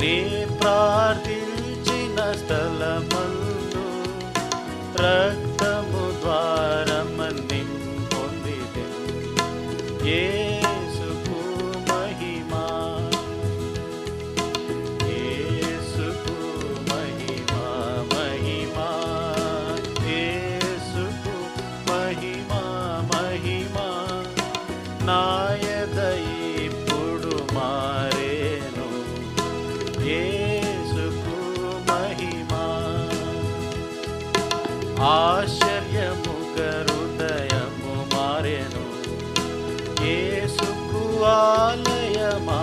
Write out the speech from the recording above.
నీ ప్రార్థించిన స్థలమందు రక్తము ద్వారా మన్నింపు పొందితే యేసుకు మహిమా, యేసుకు మహిమా, మహిమా, యేసుకు మహిమా, మహిమా. నాయద ఇప్పుడు మారేను, యేసుకు మహిమా. ఆశ్చర్యముగా హృదయము మారెను, యేసుకు ఆలయమాయెను.